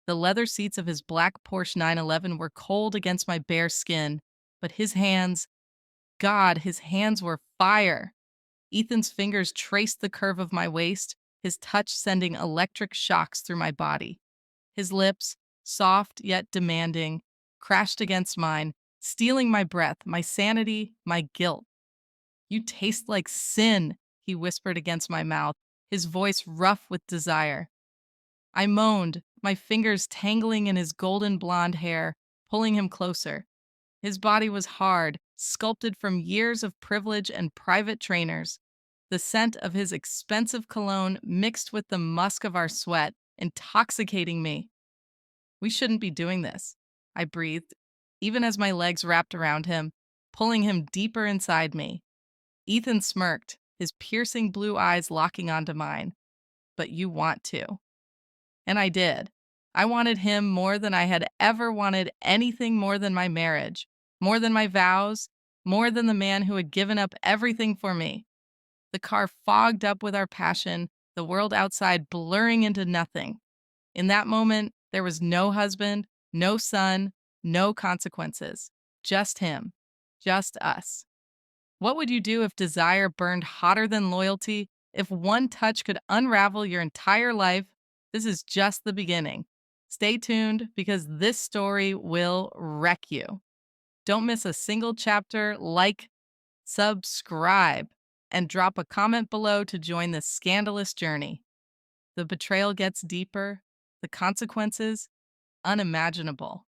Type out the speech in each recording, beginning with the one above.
The leather seats of his black Porsche 911 were cold against my bare skin, but his hands, God, his hands were fire. Ethan's fingers traced the curve of my waist, his touch sending electric shocks through my body. His lips, soft yet demanding, crashed against mine, stealing my breath, my sanity, my guilt. "You taste like sin," he whispered against my mouth, his voice rough with desire. I moaned, my fingers tangling in his golden blonde hair, pulling him closer. His body was hard, sculpted from years of privilege and private trainers. The scent of his expensive cologne mixed with the musk of our sweat, intoxicating me. "We shouldn't be doing this," I breathed, even as my legs wrapped around him, pulling him deeper inside me. Ethan smirked, his piercing blue eyes locking onto mine. "But you want to." And I did. I wanted him more than I had ever wanted anything more than my marriage, more than my vows, more than the man who had given up everything for me. The car fogged up with our passion, the world outside blurring into nothing. In that moment, there was no husband, no son, no consequences. Just him. Just us. What would you do if desire burned hotter than loyalty? If one touch could unravel your entire life? This is just the beginning. Stay tuned because this story will wreck you. Don't miss a single chapter. Like, subscribe, and drop a comment below to join this scandalous journey. The betrayal gets deeper, the consequences unimaginable.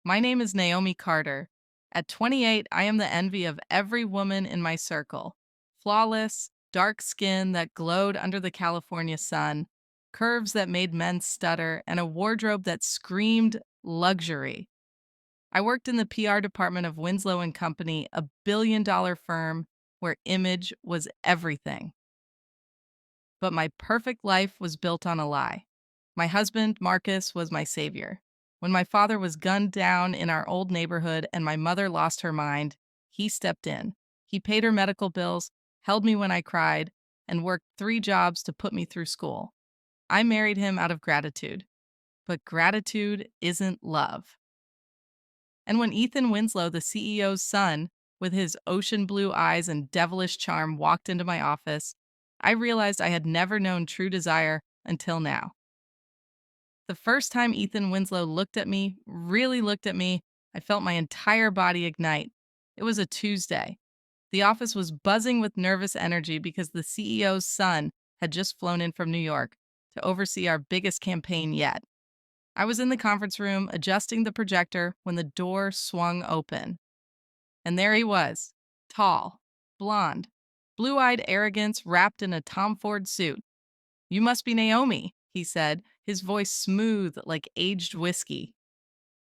My name is Naomi Carter. At 28, I am the envy of every woman in my circle. Flawless, dark skin that glowed under the California sun, curves that made men stutter, and a wardrobe that screamed luxury. I worked in the PR department of Winslow and Company, a billion-dollar firm where image was everything. But my perfect life was built on a lie. My husband, Marcus, was my savior. When my father was gunned down in our old neighborhood and my mother lost her mind, he stepped in. He paid her medical bills, held me when I cried, and worked 3 jobs to put me through school. I married him out of gratitude. But gratitude isn't love. And when Ethan Winslow, the CEO's son, with his ocean blue eyes and devilish charm, walked into my office, I realized I had never known true desire until now. The first time Ethan Winslow looked at me, really looked at me, I felt my entire body ignite. It was a Tuesday. The office was buzzing with nervous energy because the CEO's son had just flown in from New York to oversee our biggest campaign yet. I was in the conference room adjusting the projector when the door swung open. And there he was, tall, blonde, blue-eyed arrogance wrapped in a Tom Ford suit. "You must be Naomi," he said, his voice smooth like aged whiskey.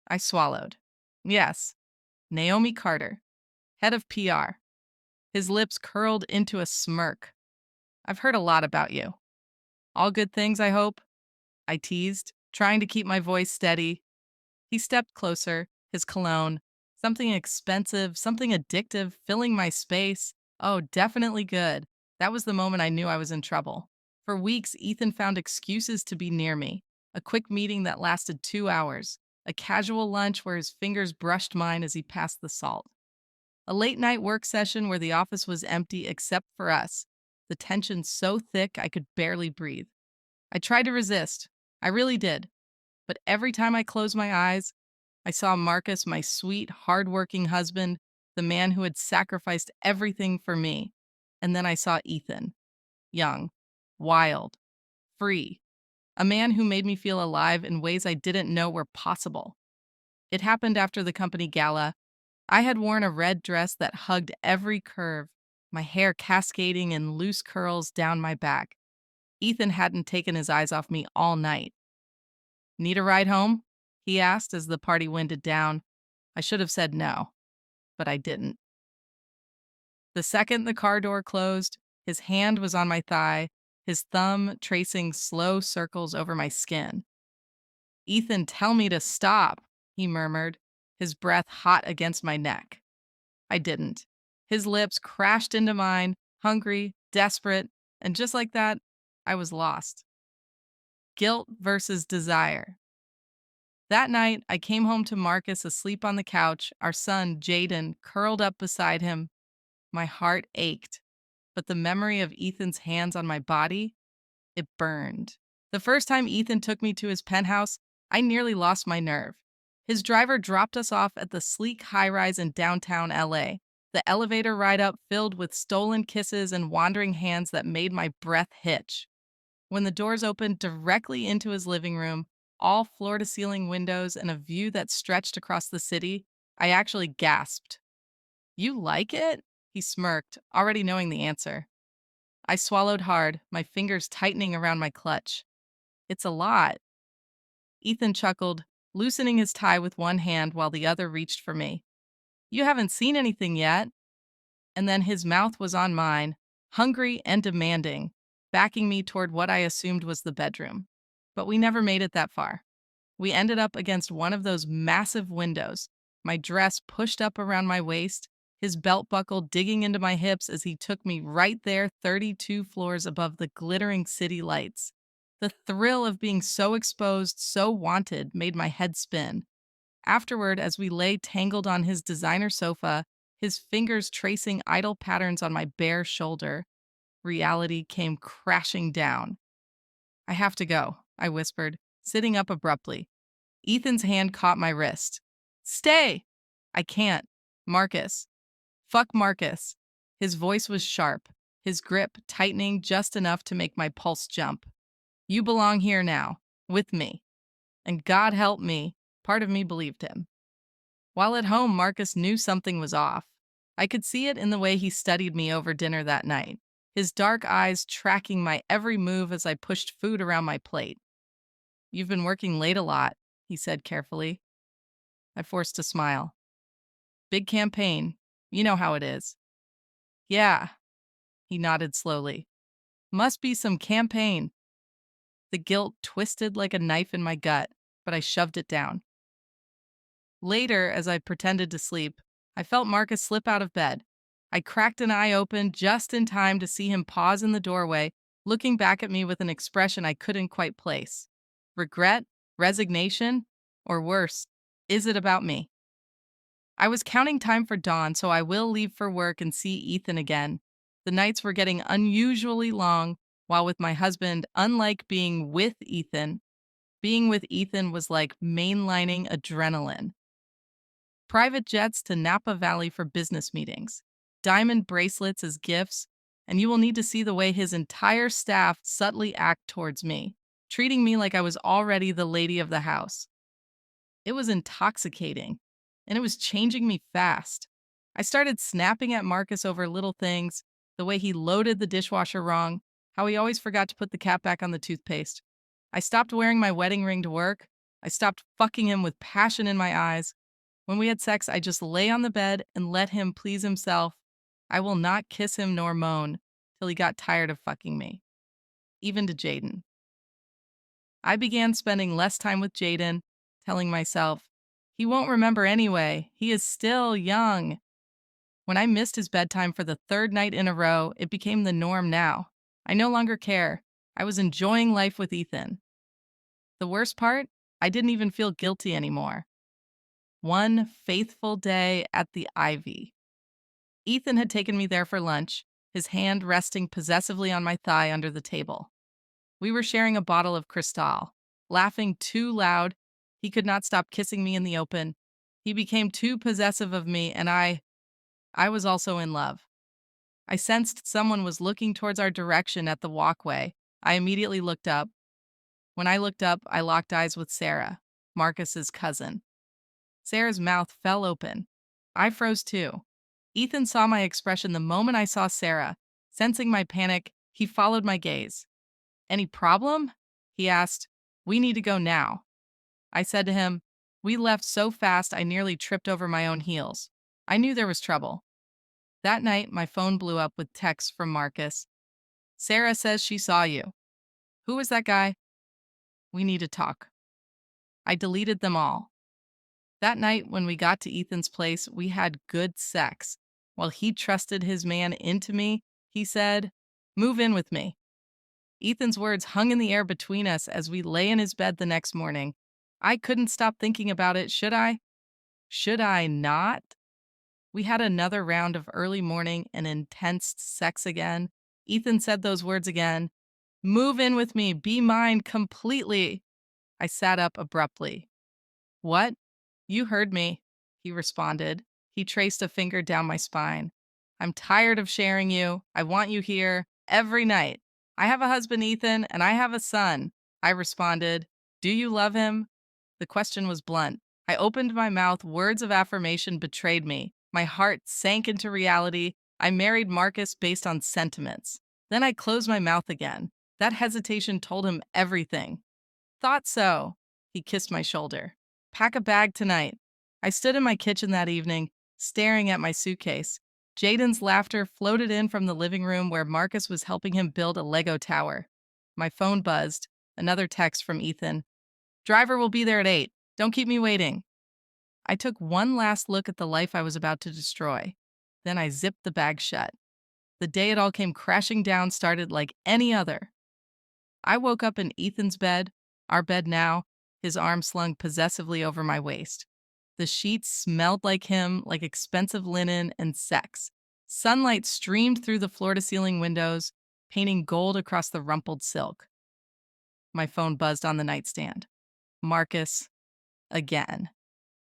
I swallowed. Yes, Naomi Carter, head of PR. His lips curled into a smirk. "I've heard a lot about you." "All good things, I hope?" I teased, trying to keep my voice steady. He stepped closer, his cologne, something expensive, something addictive, filling my space. Oh, definitely good. That was the moment I knew I was in trouble. For weeks, Ethan found excuses to be near me. A quick meeting that lasted 2 hours. A casual lunch where his fingers brushed mine as he passed the salt. A late night work session where the office was empty except for us. The tension so thick I could barely breathe. I tried to resist. I really did. But every time I closed my eyes, I saw Marcus, my sweet, hardworking husband, the man who had sacrificed everything for me. And then I saw Ethan, young, wild, free, a man who made me feel alive in ways I didn't know were possible. It happened after the company gala. I had worn a red dress that hugged every curve, my hair cascading in loose curls down my back. Ethan hadn't taken his eyes off me all night. "Need a ride home?" he asked as the party winded down. I should have said no, but I didn't. The second the car door closed, his hand was on my thigh, his thumb tracing slow circles over my skin. "Ethan, tell me to stop," he murmured, his breath hot against my neck. I didn't. His lips crashed into mine, hungry, desperate, and just like that, I was lost. Guilt versus desire. That night, I came home to Marcus asleep on the couch, our son, Jaden, curled up beside him. My heart ached, but the memory of Ethan's hands on my body, it burned. The first time Ethan took me to his penthouse, I nearly lost my nerve. His driver dropped us off at the sleek high rise in downtown LA, the elevator ride up filled with stolen kisses and wandering hands that made my breath hitch. When the doors opened directly into his living room, all floor to ceiling windows and a view that stretched across the city, I actually gasped. "You like it?" He smirked, already knowing the answer. I swallowed hard, my fingers tightening around my clutch. "It's a lot." Ethan chuckled, loosening his tie with one hand while the other reached for me. "You haven't seen anything yet." And then his mouth was on mine, hungry and demanding, backing me toward what I assumed was the bedroom. But we never made it that far. We ended up against one of those massive windows, my dress pushed up around my waist, his belt buckle digging into my hips as he took me right there 32 floors above the glittering city lights. The thrill of being so exposed, so wanted, made my head spin. Afterward, as we lay tangled on his designer sofa, his fingers tracing idle patterns on my bare shoulder, reality came crashing down. "I have to go," I whispered, sitting up abruptly. Ethan's hand caught my wrist. "Stay!" "I can't. Marcus." "Fuck Marcus." His voice was sharp, his grip tightening just enough to make my pulse jump. "You belong here now, with me." And God help me, part of me believed him. While at home, Marcus knew something was off. I could see it in the way he studied me over dinner that night, his dark eyes tracking my every move as I pushed food around my plate. "You've been working late a lot," he said carefully. I forced a smile. "Big campaign. You know how it is." "Yeah," he nodded slowly. "Must be some campaign." The guilt twisted like a knife in my gut, but I shoved it down. Later, as I pretended to sleep, I felt Marcus slip out of bed. I cracked an eye open just in time to see him pause in the doorway, looking back at me with an expression I couldn't quite place. Regret? Resignation? Or worse, is it about me? I was counting time for dawn, so I will leave for work and see Ethan again. The nights were getting unusually long, while with my husband, unlike being with Ethan was like mainlining adrenaline. Private jets to Napa Valley for business meetings, diamond bracelets as gifts, and you will need to see the way his entire staff subtly act towards me, treating me like I was already the lady of the house. It was intoxicating, and it was changing me fast. I started snapping at Marcus over little things, the way he loaded the dishwasher wrong, how he always forgot to put the cap back on the toothpaste. I stopped wearing my wedding ring to work. I stopped fucking him with passion in my eyes. When we had sex, I just lay on the bed and let him please himself. I will not kiss him nor moan till he got tired of fucking me. Even to Jaden. I began spending less time with Jaden, telling myself, he won't remember anyway. He is still young. When I missed his bedtime for the third night in a row, it became the norm now. I no longer care. I was enjoying life with Ethan. The worst part? I didn't even feel guilty anymore. One faithful day at the Ivy. Ethan had taken me there for lunch, his hand resting possessively on my thigh under the table. We were sharing a bottle of Cristal, laughing too loud. He could not stop kissing me in the open. He became too possessive of me, and I was also in love. I sensed someone was looking towards our direction at the walkway. I immediately looked up. When I looked up, I locked eyes with Sarah, Marcus's cousin. Sarah's mouth fell open. I froze too. Ethan saw my expression the moment I saw Sarah. Sensing my panic, he followed my gaze. "Any problem?" he asked. "We need to go now." I said to him, "We left so fast I nearly tripped over my own heels." I knew there was trouble. That night, my phone blew up with texts from Marcus. "Sarah says she saw you." "Who was that guy?" "We need to talk." I deleted them all. That night, when we got to Ethan's place, we had good sex. While he trusted his man into me, he said, "Move in with me." Ethan's words hung in the air between us as we lay in his bed the next morning. I couldn't stop thinking about it. Should I? Should I not? We had another round of early morning and intense sex again. Ethan said those words again. Move in with me. Be mine completely. I sat up abruptly. What? You heard me, he responded. He traced a finger down my spine. I'm tired of sharing you. I want you here every night. I have a husband, Ethan, and I have a son. I responded. Do you love him? The question was blunt. I opened my mouth. Words of affirmation betrayed me. My heart sank into reality. I married Marcus based on sentiments. Then I closed my mouth again. That hesitation told him everything. Thought so. He kissed my shoulder. Pack a bag tonight. I stood in my kitchen that evening, staring at my suitcase. Jaden's laughter floated in from the living room where Marcus was helping him build a Lego tower. My phone buzzed. Another text from Ethan. Driver will be there at 8. Don't keep me waiting. I took one last look at the life I was about to destroy. Then I zipped the bag shut. The day it all came crashing down started like any other. I woke up in Ethan's bed, our bed now, his arm slung possessively over my waist. The sheets smelled like him, like expensive linen and sex. Sunlight streamed through the floor-to-ceiling windows, painting gold across the rumpled silk. My phone buzzed on the nightstand. Marcus, again.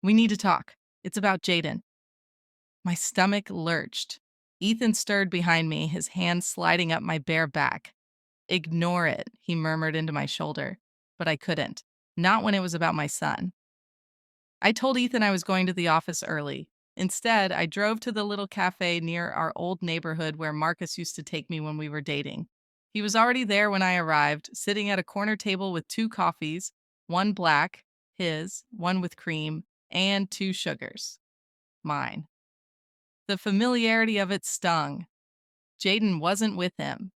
We need to talk. It's about Jaden. My stomach lurched. Ethan stirred behind me, his hand sliding up my bare back. Ignore it, he murmured into my shoulder. But I couldn't. Not when it was about my son. I told Ethan I was going to the office early. Instead, I drove to the little cafe near our old neighborhood where Marcus used to take me when we were dating. He was already there when I arrived, sitting at a corner table with 2 coffees, one black, his, one with cream, and 2 sugars, mine. The familiarity of it stung. Jaden wasn't with him.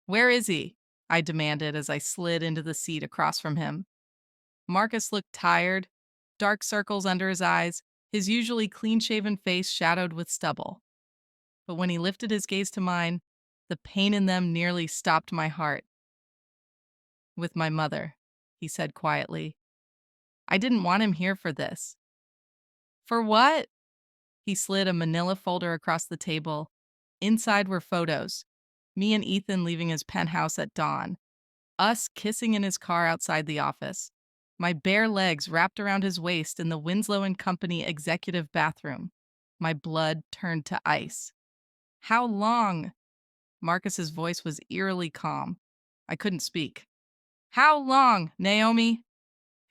Where is he? I demanded as I slid into the seat across from him. Marcus looked tired, dark circles under his eyes, his usually clean-shaven face shadowed with stubble. But when he lifted his gaze to mine, the pain in them nearly stopped my heart. With my mother, he said quietly. I didn't want him here for this. For what? He slid a manila folder across the table. Inside were photos. Me and Ethan leaving his penthouse at dawn. Us kissing in his car outside the office. My bare legs wrapped around his waist in the Winslow and Company executive bathroom. My blood turned to ice. How long? Marcus's voice was eerily calm. I couldn't speak. How long, Naomi?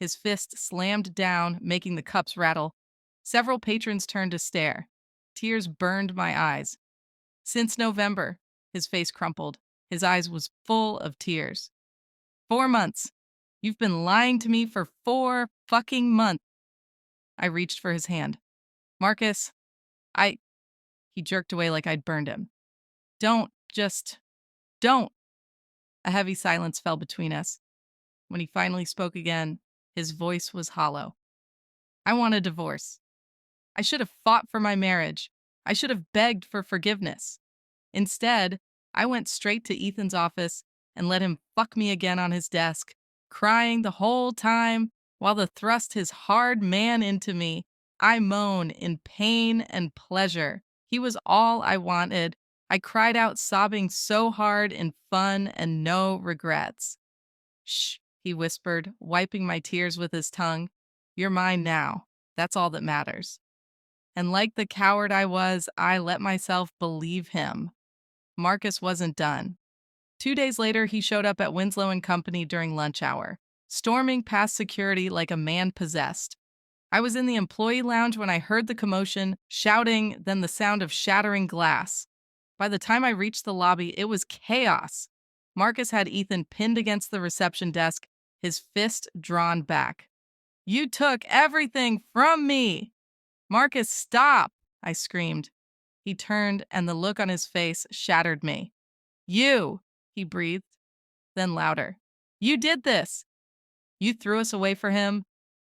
His fist slammed down, making the cups rattle. Several patrons turned to stare. Tears burned my eyes. Since November, his face crumpled. His eyes was full of tears. 4 months. You've been lying to me for 4 fucking months. I reached for his hand. Marcus, He jerked away like I'd burned him. Don't. A heavy silence fell between us. When he finally spoke again, his voice was hollow. I want a divorce. I should have fought for my marriage. I should have begged for forgiveness. Instead, I went straight to Ethan's office and let him fuck me again on his desk, crying the whole time while he thrust his hard man into me. I moan in pain and pleasure. He was all I wanted. I cried out, sobbing so hard in fun and no regrets. Shh, he whispered, wiping my tears with his tongue. You're mine now. That's all that matters. And like the coward I was, I let myself believe him. Marcus wasn't done. 2 days later, he showed up at Winslow and Company during lunch hour, storming past security like a man possessed. I was in the employee lounge when I heard the commotion, shouting, then the sound of shattering glass. By the time I reached the lobby, it was chaos. Marcus had Ethan pinned against the reception desk, his fist drawn back. You took everything from me! Marcus, stop! I screamed. He turned, and the look on his face shattered me. You! He breathed, then louder. You did this! You threw us away for him?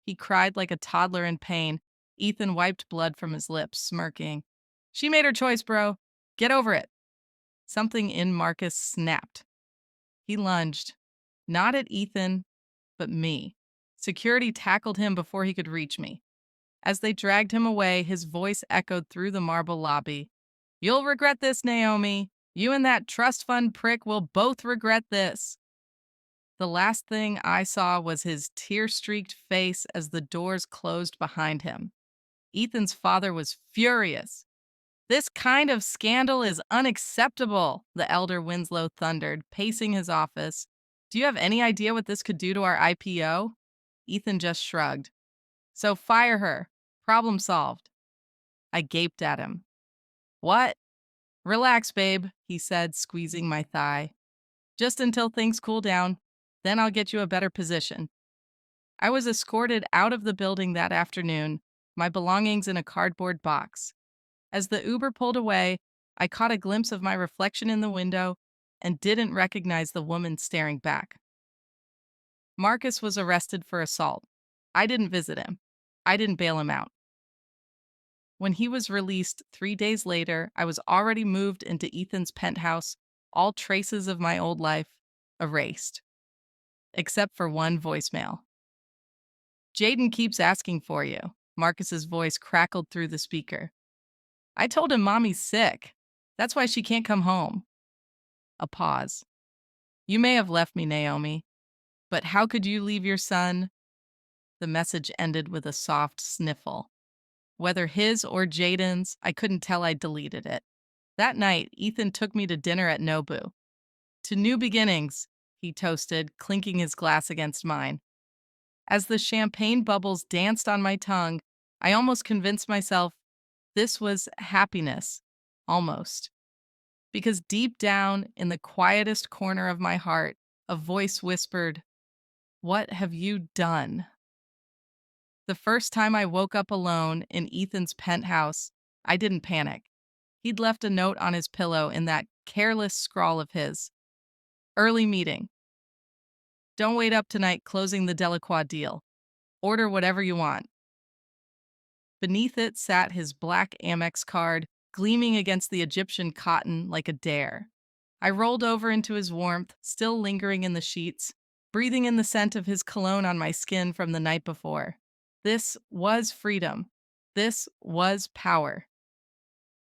He cried like a toddler in pain. Ethan wiped blood from his lips, smirking. She made her choice, bro. Get over it. Something in Marcus snapped. He lunged, not at Ethan, but me. Security tackled him before he could reach me. As they dragged him away, his voice echoed through the marble lobby. "You'll regret this, Naomi. You and that trust fund prick will both regret this." The last thing I saw was his tear-streaked face as the doors closed behind him. Ethan's father was furious. "This kind of scandal is unacceptable," the elder Winslow thundered, pacing his office. "Do you have any idea what this could do to our IPO?" Ethan just shrugged. "So fire her. Problem solved." I gaped at him. "What?" "Relax, babe," he said, squeezing my thigh. "Just until things cool down. Then I'll get you a better position." I was escorted out of the building that afternoon, my belongings in a cardboard box. As the Uber pulled away, I caught a glimpse of my reflection in the window and didn't recognize the woman staring back. Marcus was arrested for assault. I didn't visit him. I didn't bail him out. When he was released 3 days later, I was already moved into Ethan's penthouse, all traces of my old life erased, except for one voicemail. "Jaden keeps asking for you." Marcus's voice crackled through the speaker. "I told him mommy's sick. That's why she can't come home." A pause. "You may have left me, Naomi, but how could you leave your son?" The message ended with a soft sniffle. Whether his or Jaden's, I couldn't tell. I deleted it. That night, Ethan took me to dinner at Nobu. "To new beginnings," he toasted, clinking his glass against mine. As the champagne bubbles danced on my tongue, I almost convinced myself this was happiness. Almost. Because deep down, in the quietest corner of my heart, a voice whispered, "What have you done?" The first time I woke up alone in Ethan's penthouse, I didn't panic. He'd left a note on his pillow in that careless scrawl of his. "Early meeting. Don't wait up tonight closing the Delacroix deal. Order whatever you want." Beneath it sat his black Amex card, gleaming against the Egyptian cotton like a dare. I rolled over into his warmth, still lingering in the sheets, breathing in the scent of his cologne on my skin from the night before. This was freedom. This was power.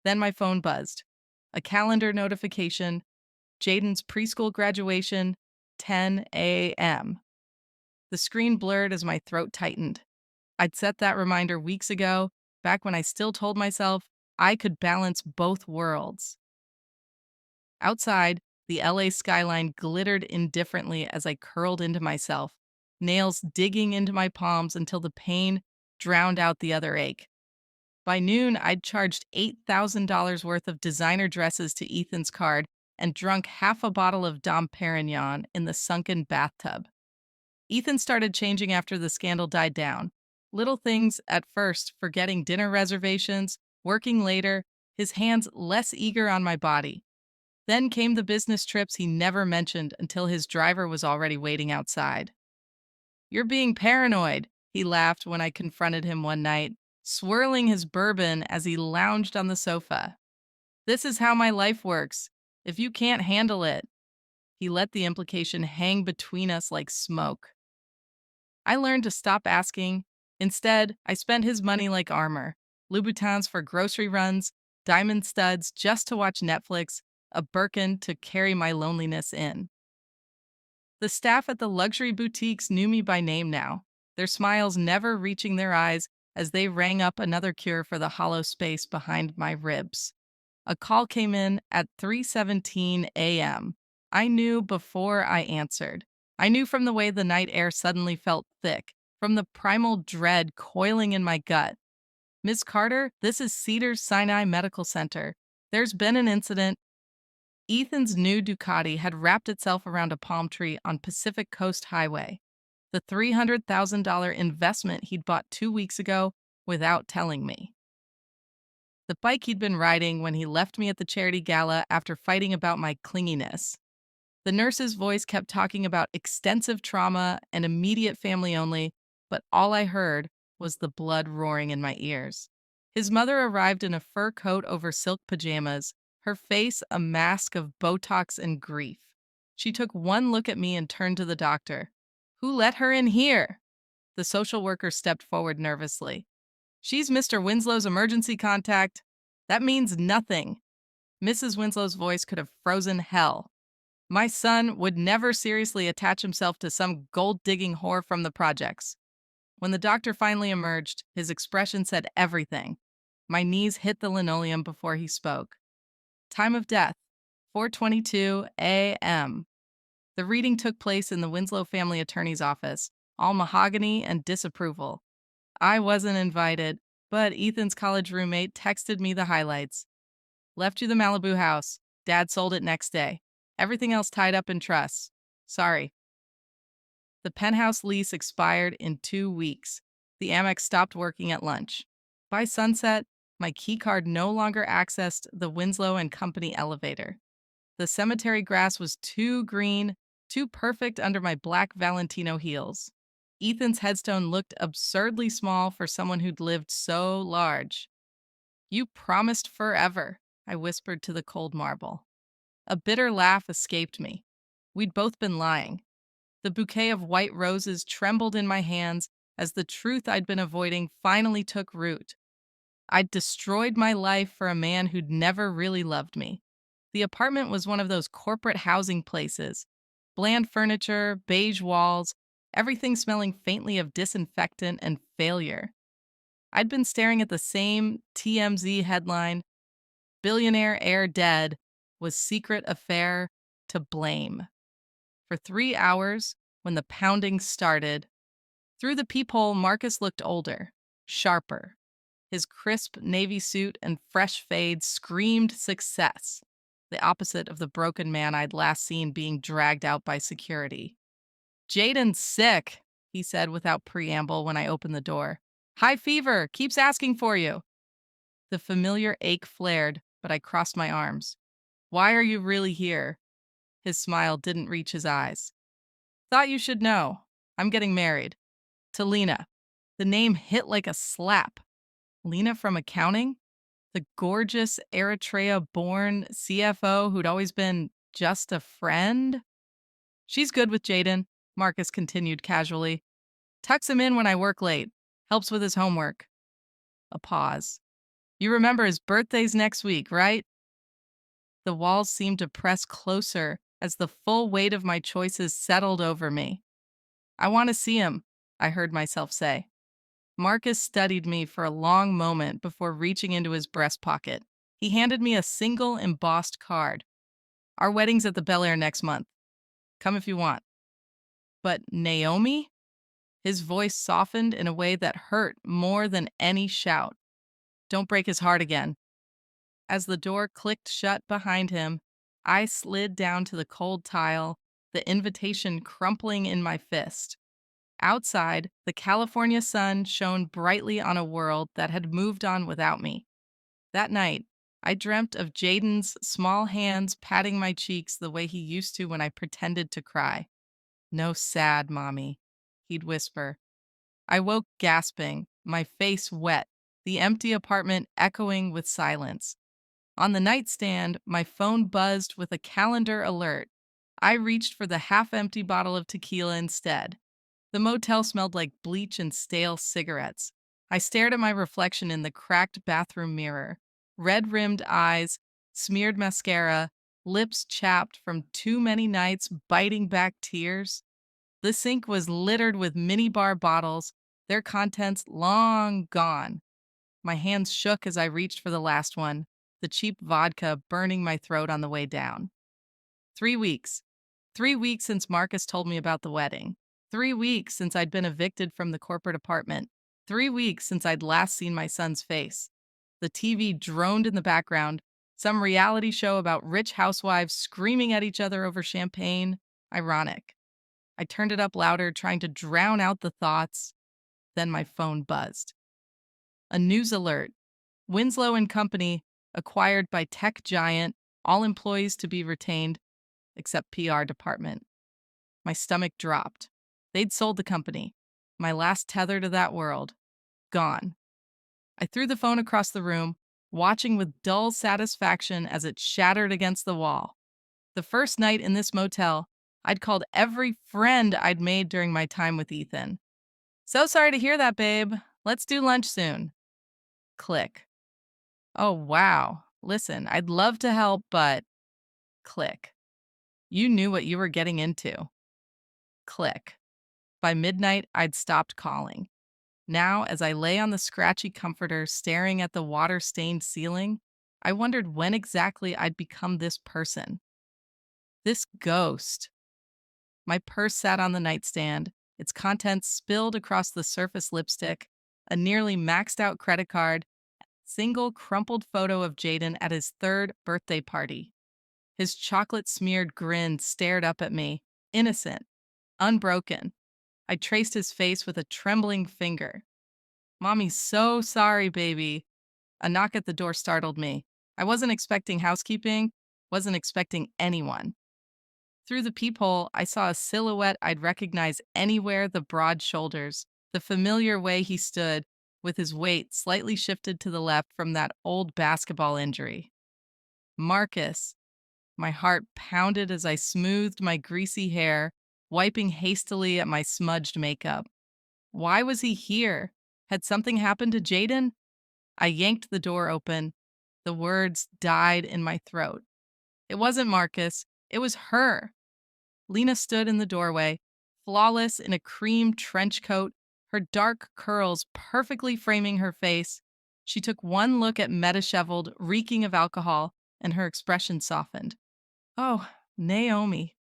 Then my phone buzzed. A calendar notification. Jaden's preschool graduation, 10 a.m. The screen blurred as my throat tightened. I'd set that reminder weeks ago, back when I still told myself I could balance both worlds. Outside, the LA skyline glittered indifferently as I curled into myself, nails digging into my palms until the pain drowned out the other ache. By noon, I'd charged $8,000 worth of designer dresses to Ethan's card and drunk half a bottle of Dom Perignon in the sunken bathtub. Ethan started changing after the scandal died down. Little things at first, forgetting dinner reservations, working later, his hands less eager on my body. Then came the business trips he never mentioned until his driver was already waiting outside. "You're being paranoid," he laughed when I confronted him one night, swirling his bourbon as he lounged on the sofa. "This is how my life works. If you can't handle it." He let the implication hang between us like smoke. I learned to stop asking. Instead, I spent his money like armor. Louboutins for grocery runs, diamond studs just to watch Netflix, a Birkin to carry my loneliness in. The staff at the luxury boutiques knew me by name now, their smiles never reaching their eyes as they rang up another cure for the hollow space behind my ribs. A call came in at 3:17 a.m. I knew before I answered. I knew from the way the night air suddenly felt thick, from the primal dread coiling in my gut. "Ms. Carter, this is Cedars-Sinai Medical Center. There's been an incident." Ethan's new Ducati had wrapped itself around a palm tree on Pacific Coast Highway, the $300,000 investment he'd bought 2 weeks ago without telling me. The bike he'd been riding when he left me at the charity gala after fighting about my clinginess. The nurse's voice kept talking about extensive trauma and immediate family only, but all I heard was the blood roaring in my ears. His mother arrived in a fur coat over silk pajamas, her face a mask of Botox and grief. She took one look at me and turned to the doctor. "Who let her in here?" The social worker stepped forward nervously. She's Mr. Winslow's emergency contact. That means nothing. Mrs. Winslow's voice could have frozen hell. My son would never seriously attach himself to some gold-digging whore from the projects. When the doctor finally emerged, his expression said everything. My knees hit the linoleum before he spoke. Time of death, 4:22 a.m. The reading took place in the Winslow family attorney's office, all mahogany and disapproval. I wasn't invited, but Ethan's college roommate texted me the highlights. Left you the Malibu house. Dad sold it next day. Everything else tied up in trusts. Sorry. The penthouse lease expired in 2 weeks. The Amex stopped working at lunch. By sunset, my keycard no longer accessed the Winslow and Company elevator. The cemetery grass was too green, too perfect under my black Valentino heels. Ethan's headstone looked absurdly small for someone who'd lived so large. You promised forever, I whispered to the cold marble. A bitter laugh escaped me. We'd both been lying. The bouquet of white roses trembled in my hands as the truth I'd been avoiding finally took root. I'd destroyed my life for a man who'd never really loved me. The apartment was one of those corporate housing places. Bland furniture, beige walls, everything smelling faintly of disinfectant and failure. I'd been staring at the same TMZ headline, Billionaire heir dead, was secret affair to blame. For 3 hours, when the pounding started, through the peephole, Marcus looked older, sharper. His crisp navy suit and fresh fade screamed success, the opposite of the broken man I'd last seen being dragged out by security. Jaden's sick, he said without preamble when I opened the door. High fever, keeps asking for you. The familiar ache flared, but I crossed my arms. Why are you really here? His smile didn't reach his eyes. Thought you should know. I'm getting married. To Lena. The name hit like a slap. Lena from accounting? The gorgeous Eritrea-born CFO who'd always been just a friend? She's good with Jaden, Marcus continued casually. Tucks him in when I work late. Helps with his homework. A pause. You remember his birthday's next week, right? The walls seemed to press closer as the full weight of my choices settled over me. I want to see him, I heard myself say. Marcus studied me for a long moment before reaching into his breast pocket. He handed me a single embossed card. Our wedding's at the Billionaire next month. Come if you want. But Naomi? His voice softened in a way that hurt more than any shout. Don't break his heart again. As the door clicked shut behind him, I slid down to the cold tile, the invitation crumpling in my fist. Outside, the California sun shone brightly on a world that had moved on without me. That night, I dreamt of Jaden's small hands patting my cheeks the way he used to when I pretended to cry. No sad, Mommy, he'd whisper. I woke gasping, my face wet, the empty apartment echoing with silence. On the nightstand, my phone buzzed with a calendar alert. I reached for the half-empty bottle of tequila instead. The motel smelled like bleach and stale cigarettes. I stared at my reflection in the cracked bathroom mirror. Red-rimmed eyes, smeared mascara, lips chapped from too many nights biting back tears. The sink was littered with minibar bottles, their contents long gone. My hands shook as I reached for the last one, the cheap vodka burning my throat on the way down. 3 weeks. 3 weeks since Marcus told me about the wedding. 3 weeks since I'd been evicted from the corporate apartment. 3 weeks since I'd last seen my son's face. The TV droned in the background, some reality show about rich housewives screaming at each other over champagne. Ironic. I turned it up louder, trying to drown out the thoughts. Then my phone buzzed. A news alert. Winslow and Company, acquired by tech giant, all employees to be retained, except PR department. My stomach dropped. They'd sold the company. My last tether to that world. Gone. I threw the phone across the room, watching with dull satisfaction as it shattered against the wall. The first night in this motel, I'd called every friend I'd made during my time with Ethan. So sorry to hear that, babe. Let's do lunch soon. Click. Oh, wow. Listen, I'd love to help, but click. You knew what you were getting into. Click. By midnight, I'd stopped calling. Now, as I lay on the scratchy comforter staring at the water stained ceiling, I wondered when exactly I'd become this person. This ghost. My purse sat on the nightstand, its contents spilled across the surface lipstick, a nearly maxed out credit card, single crumpled photo of Jaden at his third birthday party. His chocolate smeared grin stared up at me, innocent, unbroken. I traced his face with a trembling finger. Mommy's so sorry, baby. A knock at the door startled me. I wasn't expecting housekeeping, wasn't expecting anyone. Through the peephole, I saw a silhouette I'd recognize anywhere, the broad shoulders, the familiar way he stood, with his weight slightly shifted to the left from that old basketball injury. Marcus. My heart pounded as I smoothed my greasy hair, wiping hastily at my smudged makeup. Why was he here? Had something happened to Jaden? I yanked the door open. The words died in my throat. It wasn't Marcus, it was her. Lena stood in the doorway, flawless in a cream trench coat, her dark curls perfectly framing her face. She took one look at me disheveled, reeking of alcohol, and her expression softened. Oh, Naomi.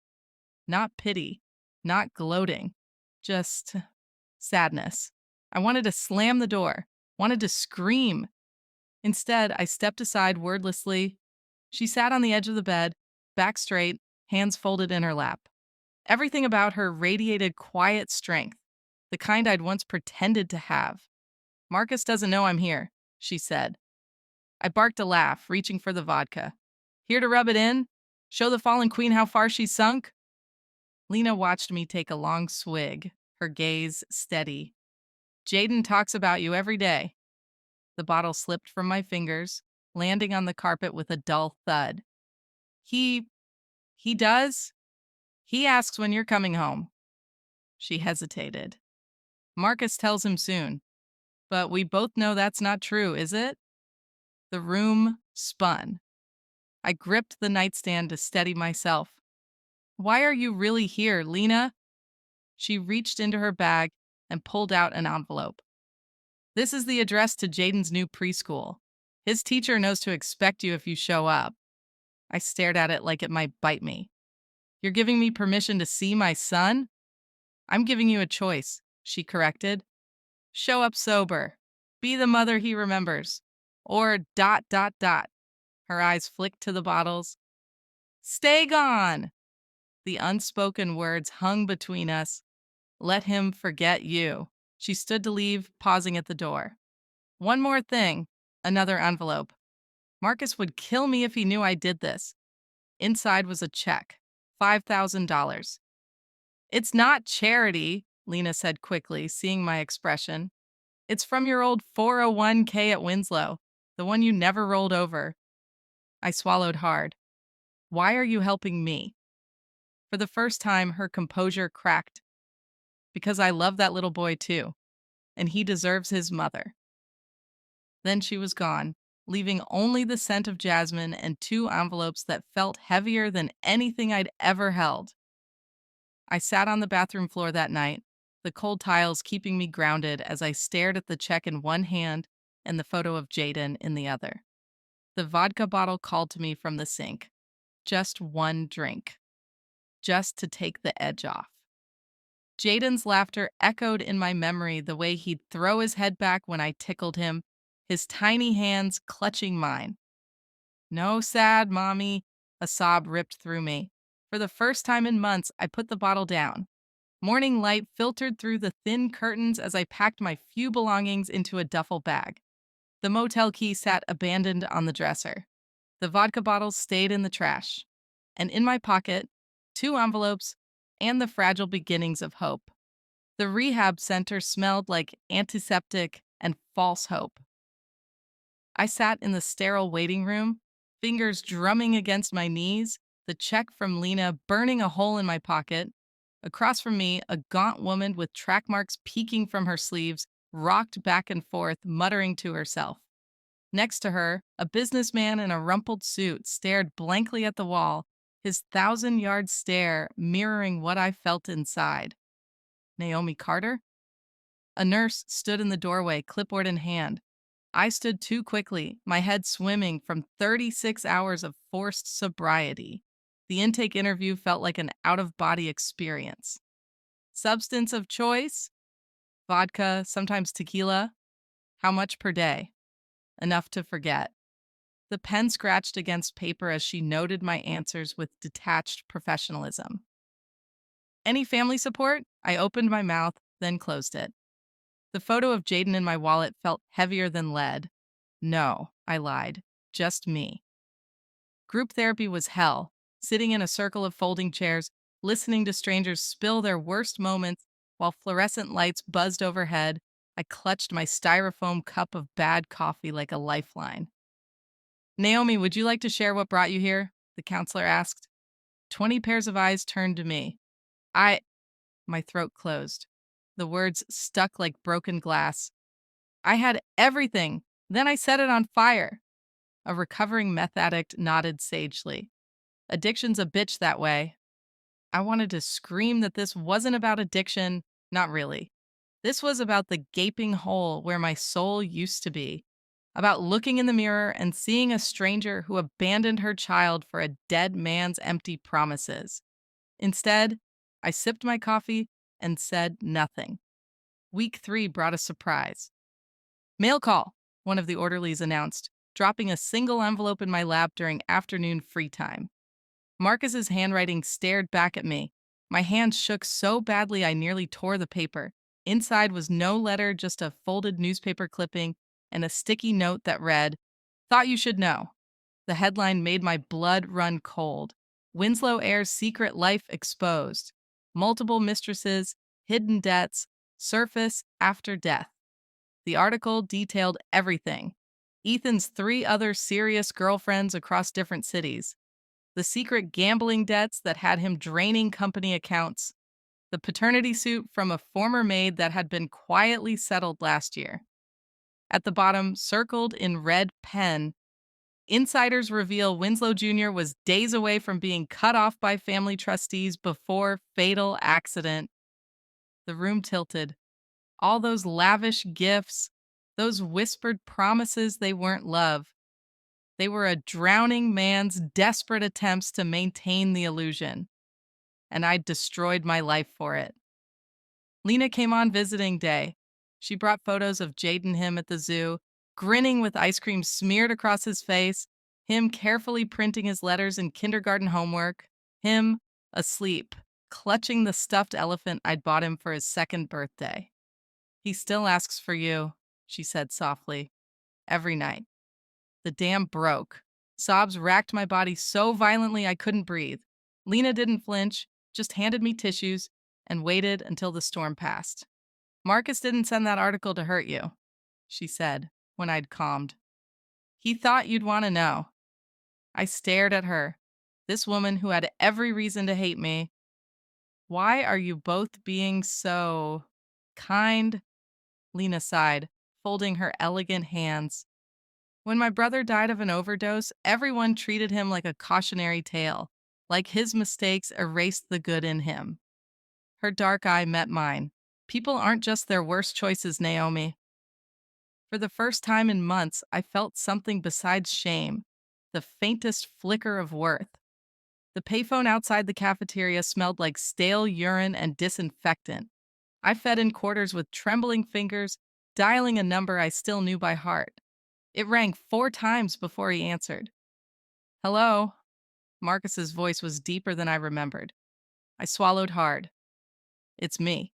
Not pity, not gloating, just sadness. I wanted to slam the door, wanted to scream. Instead, I stepped aside wordlessly. She sat on the edge of the bed, back straight, hands folded in her lap. Everything about her radiated quiet strength, the kind I'd once pretended to have. Marcus doesn't know I'm here, she said. I barked a laugh, reaching for the vodka. Here to rub it in? Show the fallen queen how far she's sunk? Lena watched me take a long swig, her gaze steady. Jaden talks about you every day. The bottle slipped from my fingers, landing on the carpet with a dull thud. He does? He asks when you're coming home. She hesitated. Marcus tells him soon. But we both know that's not true, is it? The room spun. I gripped the nightstand to steady myself. Why are you really here, Lena? She reached into her bag and pulled out an envelope. This is the address to Jaden's new preschool. His teacher knows to expect you if you show up. I stared at it like it might bite me. You're giving me permission to see my son? I'm giving you a choice, she corrected. Show up sober. Be the mother he remembers. Or ... Her eyes flicked to the bottles. Stay gone! The unspoken words hung between us. Let him forget you. She stood to leave, pausing at the door. One more thing. Another envelope. Marcus would kill me if he knew I did this. Inside was a check. $5,000. It's not charity, Lena said quickly, seeing my expression. It's from your old 401k at Winslow, the one you never rolled over. I swallowed hard. Why are you helping me? For the first time, her composure cracked. Because I love that little boy too, and he deserves his mother. Then she was gone, leaving only the scent of jasmine and two envelopes that felt heavier than anything I'd ever held. I sat on the bathroom floor that night, the cold tiles keeping me grounded as I stared at the check in one hand and the photo of Jaden in the other. The vodka bottle called to me from the sink. Just one drink. Just to take the edge off. Jaden's laughter echoed in my memory the way he'd throw his head back when I tickled him, his tiny hands clutching mine. No sad, Mommy, a sob ripped through me. For the first time in months, I put the bottle down. Morning light filtered through the thin curtains as I packed my few belongings into a duffel bag. The motel key sat abandoned on the dresser. The vodka bottles stayed in the trash. And in my pocket, two envelopes and the fragile beginnings of hope. The rehab center smelled like antiseptic and false hope. I sat in the sterile waiting room, fingers drumming against my knees, the check from Lena burning a hole in my pocket. Across from me, a gaunt woman with track marks peeking from her sleeves rocked back and forth, muttering to herself. Next to her, a businessman in a rumpled suit stared blankly at the wall, his thousand-yard stare mirroring what I felt inside. Naomi Carter? A nurse stood in the doorway, clipboard in hand. I stood too quickly, my head swimming from 36 hours of forced sobriety. The intake interview felt like an out of body experience. Substance of choice? Vodka, sometimes tequila. How much per day? Enough to forget. The pen scratched against paper as she noted my answers with detached professionalism. Any family support? I opened my mouth, then closed it. The photo of Jaden in my wallet felt heavier than lead. No, I lied. Just me. Group therapy was hell, sitting in a circle of folding chairs, listening to strangers spill their worst moments while fluorescent lights buzzed overhead. I clutched my styrofoam cup of bad coffee like a lifeline. Naomi, would you like to share what brought you here? The counselor asked. 20 pairs of eyes turned to me. My throat closed. The words stuck like broken glass. I had everything. Then I set it on fire. A recovering meth addict nodded sagely. Addiction's a bitch that way. I wanted to scream that this wasn't about addiction. Not really. This was about the gaping hole where my soul used to be. About looking in the mirror and seeing a stranger who abandoned her child for a dead man's empty promises. Instead, I sipped my coffee and said nothing. Week 3 brought a surprise. Mail call, one of the orderlies announced, dropping a single envelope in my lap during afternoon free time. Marcus's handwriting stared back at me. My hand shook so badly I nearly tore the paper. Inside was no letter, just a folded newspaper clipping and a sticky note that read, "Thought you should know." The headline made my blood run cold. Winslow Ayre's secret life exposed. Multiple mistresses, hidden debts, surface after death. The article detailed everything. Ethan's 3 other serious girlfriends across different cities. The secret gambling debts that had him draining company accounts. The paternity suit from a former maid that had been quietly settled last year. At the bottom, circled in red pen, insiders reveal Winslow Jr. was days away from being cut off by family trustees before fatal accident. The room tilted. All those lavish gifts, those whispered promises they weren't love. They were a drowning man's desperate attempts to maintain the illusion. And I destroyed my life for it. Lena came on visiting day. She brought photos of Jade and him at the zoo, grinning with ice cream smeared across his face, him carefully printing his letters and kindergarten homework, him asleep, clutching the stuffed elephant I'd bought him for his 2nd birthday. He still asks for you, she said softly, every night. The dam broke. Sobs racked my body so violently I couldn't breathe. Lena didn't flinch, just handed me tissues and waited until the storm passed. Marcus didn't send that article to hurt you, she said when I'd calmed. He thought you'd want to know. I stared at her, this woman who had every reason to hate me. Why are you both being so kind? Lena sighed, folding her elegant hands. When my brother died of an overdose, everyone treated him like a cautionary tale, like his mistakes erased the good in him. Her dark eye met mine. People aren't just their worst choices, Naomi. For the first time in months, I felt something besides shame, the faintest flicker of worth. The payphone outside the cafeteria smelled like stale urine and disinfectant. I fed in quarters with trembling fingers, dialing a number I still knew by heart. It rang 4 times before he answered. Hello? Marcus's voice was deeper than I remembered. I swallowed hard. It's me.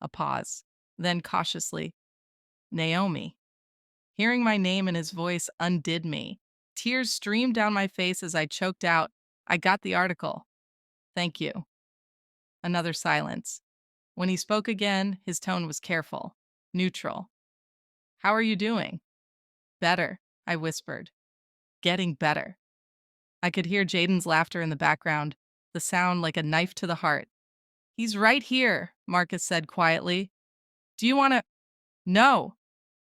A pause. Then cautiously, Naomi. Hearing my name in his voice undid me. Tears streamed down my face as I choked out, I got the article. Thank you. Another silence. When he spoke again, his tone was careful, neutral. How are you doing? Better, I whispered. Getting better. I could hear Jaden's laughter in the background, the sound like a knife to the heart. He's right here, Marcus said quietly. Do you want to? No.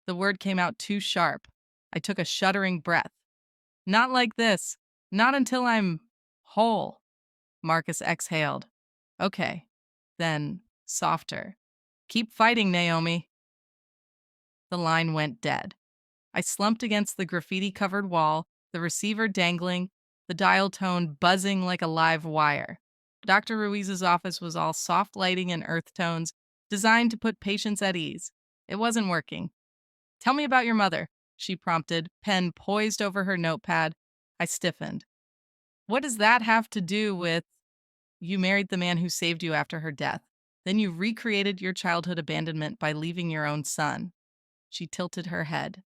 The word came out too sharp. I took a shuddering breath. Not like this. Not until I'm whole. Marcus exhaled. Okay. Then, softer. Keep fighting, Naomi. The line went dead. I slumped against the graffiti covered wall, the receiver dangling, the dial tone buzzing like a live wire. Dr. Ruiz's office was all soft lighting and earth tones, designed to put patients at ease. It wasn't working. Tell me about your mother, she prompted, pen poised over her notepad. I stiffened. What does that have to do with? You married the man who saved you after her death. Then you recreated your childhood abandonment by leaving your own son. She tilted her head.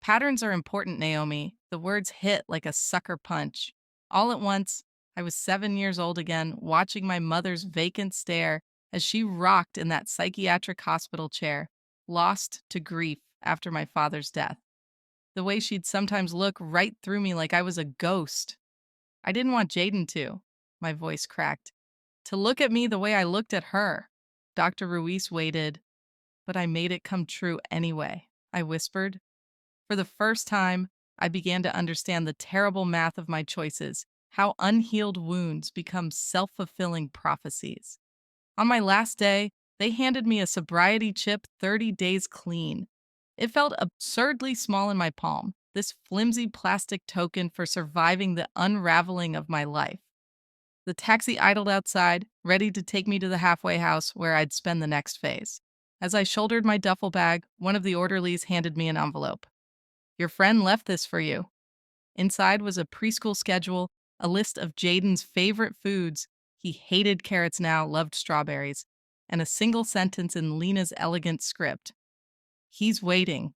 Patterns are important, Naomi. The words hit like a sucker punch. All at once, I was 7 years old again, watching my mother's vacant stare as she rocked in that psychiatric hospital chair, lost to grief after my father's death. The way she'd sometimes look right through me like I was a ghost. I didn't want Jaden to. My voice cracked. To look at me the way I looked at her. Dr. Ruiz waited, but I made it come true anyway, I whispered. For the first time, I began to understand the terrible math of my choices, how unhealed wounds become self-fulfilling prophecies. On my last day, they handed me a sobriety chip 30 days clean. It felt absurdly small in my palm, this flimsy plastic token for surviving the unraveling of my life. The taxi idled outside, ready to take me to the halfway house where I'd spend the next phase. As I shouldered my duffel bag, one of the orderlies handed me an envelope. Your friend left this for you. Inside was a preschool schedule, a list of Jaden's favorite foods. He hated carrots now, loved strawberries, and a single sentence in Lena's elegant script. He's waiting.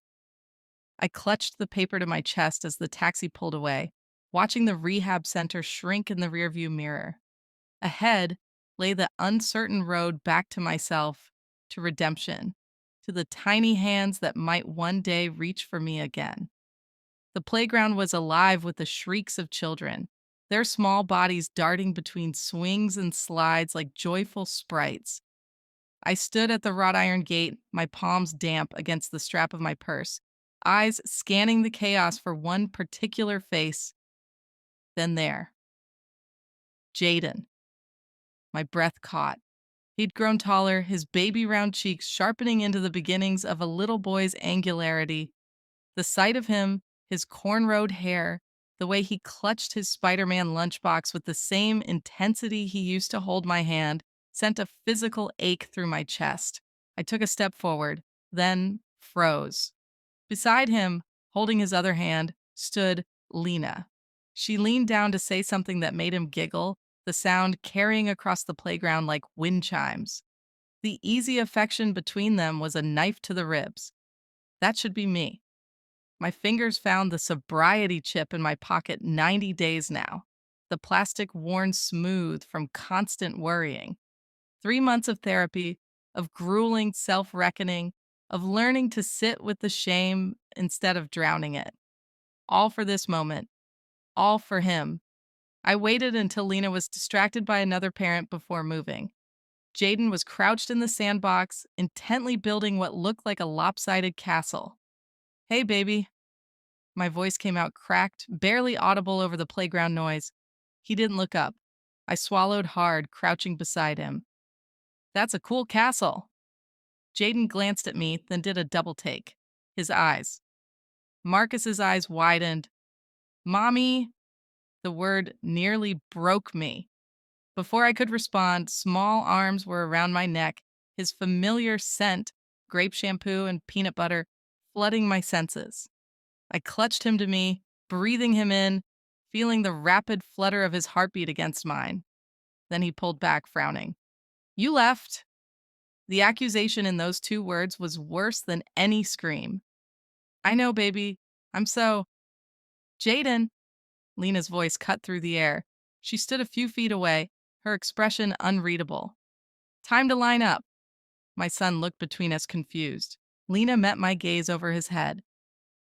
I clutched the paper to my chest as the taxi pulled away, watching the rehab center shrink in the rearview mirror. Ahead lay the uncertain road back to myself, to redemption, to the tiny hands that might one day reach for me again. The playground was alive with the shrieks of children, their small bodies darting between swings and slides like joyful sprites. I stood at the wrought iron gate, my palms damp against the strap of my purse, eyes scanning the chaos for one particular face. Then there, Jaden. My breath caught. He'd grown taller, his baby round cheeks sharpening into the beginnings of a little boy's angularity. The sight of him, his cornrowed hair, the way he clutched his Spider-Man lunchbox with the same intensity he used to hold my hand, sent a physical ache through my chest. I took a step forward, then froze. Beside him, holding his other hand, stood Lena. She leaned down to say something that made him giggle, the sound carrying across the playground like wind chimes. The easy affection between them was a knife to the ribs. That should be me. My fingers found the sobriety chip in my pocket 90 days now, the plastic worn smooth from constant worrying. 3 months of therapy, of grueling self-reckoning, of learning to sit with the shame instead of drowning it. All for this moment. All for him. I waited until Lena was distracted by another parent before moving. Jaden was crouched in the sandbox, intently building what looked like a lopsided castle. Hey, baby. My voice came out cracked, barely audible over the playground noise. He didn't look up. I swallowed hard, crouching beside him. That's a cool castle. Jaden glanced at me, then did a double take. His eyes. Marcus's eyes widened. Mommy, the word nearly broke me. Before I could respond, small arms were around my neck, his familiar scent, grape shampoo and peanut butter, flooding my senses. I clutched him to me, breathing him in, feeling the rapid flutter of his heartbeat against mine. Then he pulled back, frowning. You left. The accusation in those 2 words was worse than any scream. I know, baby. I'm so. Jaden. Lena's voice cut through the air. She stood a few feet away, her expression unreadable. Time to line up. My son looked between us, confused. Lena met my gaze over his head.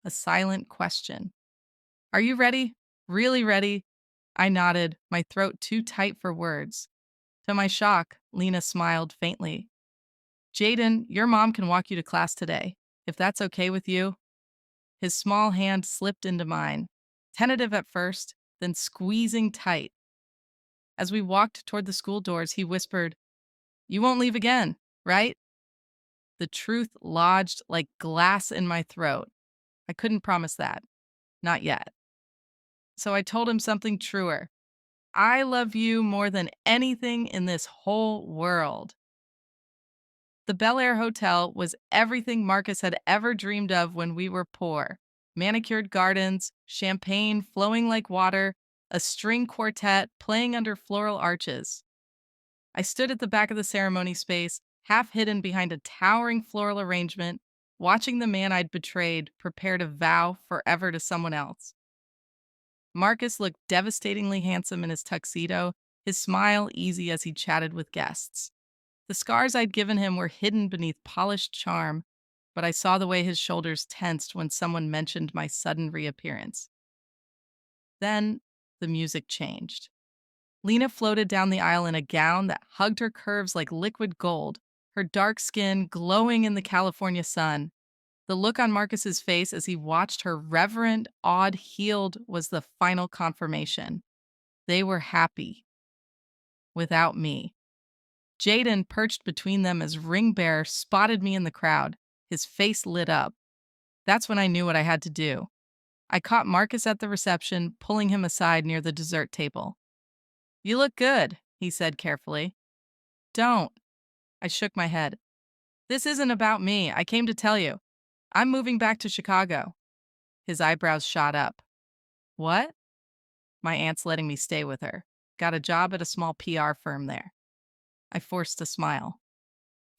A silent question. Are you ready? Really ready? I nodded, my throat too tight for words. To my shock, Lena smiled faintly. Jaden, your mom can walk you to class today, if that's okay with you. His small hand slipped into mine, tentative at first, then squeezing tight. As we walked toward the school doors, he whispered, You won't leave again, right? The truth lodged like glass in my throat. I couldn't promise that. Not yet. So I told him something truer. I love you more than anything in this whole world. The Bel Air Hotel was everything Marcus had ever dreamed of when we were poor. Manicured gardens, champagne flowing like water, a string quartet playing under floral arches. I stood at the back of the ceremony space, half hidden behind a towering floral arrangement, watching the man I'd betrayed prepare to vow forever to someone else. Marcus looked devastatingly handsome in his tuxedo, his smile easy as he chatted with guests. The scars I'd given him were hidden beneath polished charm, but I saw the way his shoulders tensed when someone mentioned my sudden reappearance. Then the music changed. Lena floated down the aisle in a gown that hugged her curves like liquid gold, her dark skin glowing in the California sun. The look on Marcus's face as he watched her reverent, awed, healed was the final confirmation. They were happy. Without me. Jaden perched between them as ring bearer spotted me in the crowd, his face lit up. That's when I knew what I had to do. I caught Marcus at the reception, pulling him aside near the dessert table. You look good, he said carefully. Don't. I shook my head. This isn't about me. I came to tell you. I'm moving back to Chicago. His eyebrows shot up. What? My aunt's letting me stay with her. Got a job at a small PR firm there. I forced a smile.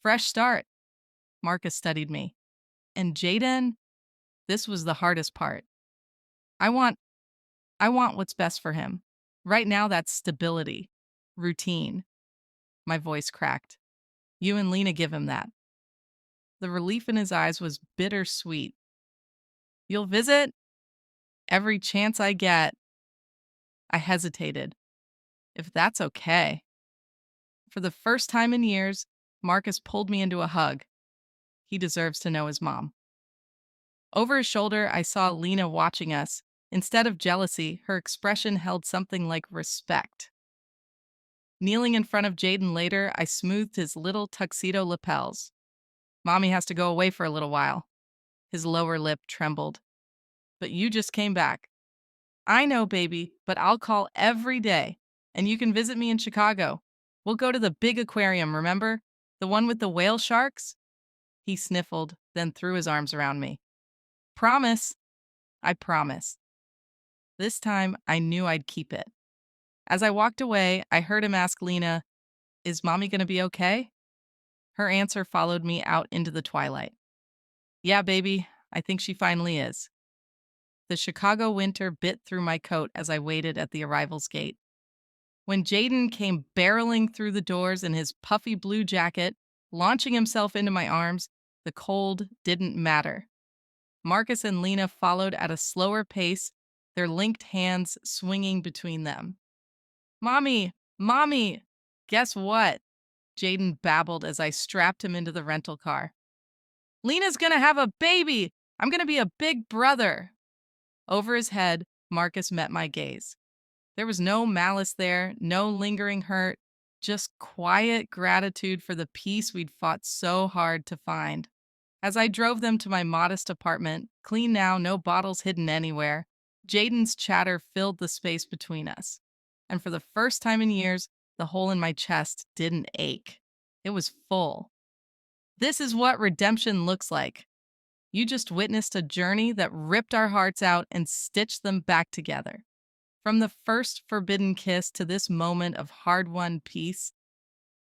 Fresh start. Marcus studied me. And Jaden, this was the hardest part. I want what's best for him. Right now that's stability, routine. My voice cracked. You and Lena give him that. The relief in his eyes was bittersweet. You'll visit? Every chance I get. I hesitated. If that's okay. For the first time in years, Marcus pulled me into a hug. He deserves to know his mom. Over his shoulder, I saw Lena watching us. Instead of jealousy, her expression held something like respect. Kneeling in front of Jaden later, I smoothed his little tuxedo lapels. Mommy has to go away for a little while. His lower lip trembled. But you just came back. I know, baby, but I'll call every day. And you can visit me in Chicago. We'll go to the big aquarium, remember? The one with the whale sharks? He sniffled, then threw his arms around me. Promise. I promised. This time, I knew I'd keep it. As I walked away, I heard him ask Lena, Is Mommy going to be okay? Her answer followed me out into the twilight. Yeah, baby, I think she finally is. The Chicago winter bit through my coat as I waited at the arrivals gate. When Jaden came barreling through the doors in his puffy blue jacket, launching himself into my arms, the cold didn't matter. Marcus and Lena followed at a slower pace, their linked hands swinging between them. Mommy! Mommy! Guess what? Jaden babbled as I strapped him into the rental car. Lena's gonna have a baby! I'm gonna be a big brother! Over his head, Marcus met my gaze. There was no malice there, no lingering hurt, just quiet gratitude for the peace we'd fought so hard to find. As I drove them to my modest apartment, clean now, no bottles hidden anywhere, Jaden's chatter filled the space between us. And for the first time in years, the hole in my chest didn't ache. It was full. This is what redemption looks like. You just witnessed a journey that ripped our hearts out and stitched them back together. From the first forbidden kiss to this moment of hard-won peace,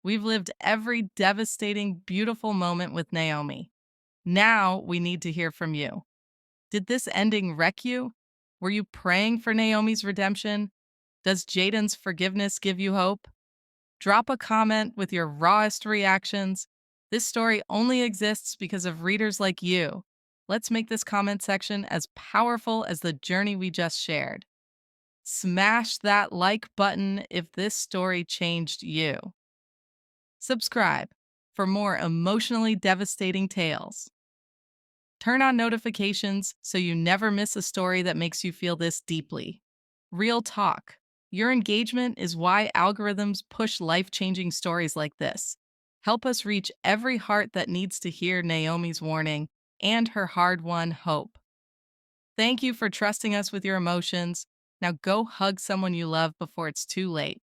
we've lived every devastating, beautiful moment with Naomi. Now we need to hear from you. Did this ending wreck you? Were you praying for Naomi's redemption? Does Jaden's forgiveness give you hope? Drop a comment with your rawest reactions. This story only exists because of readers like you. Let's make this comment section as powerful as the journey we just shared. Smash that like button if this story changed you. Subscribe for more emotionally devastating tales. Turn on notifications so you never miss a story that makes you feel this deeply. Real talk. Your engagement is why algorithms push life changing stories like this. Help us reach every heart that needs to hear Naomi's warning and her hard won hope. Thank you for trusting us with your emotions. Now go hug someone you love before it's too late.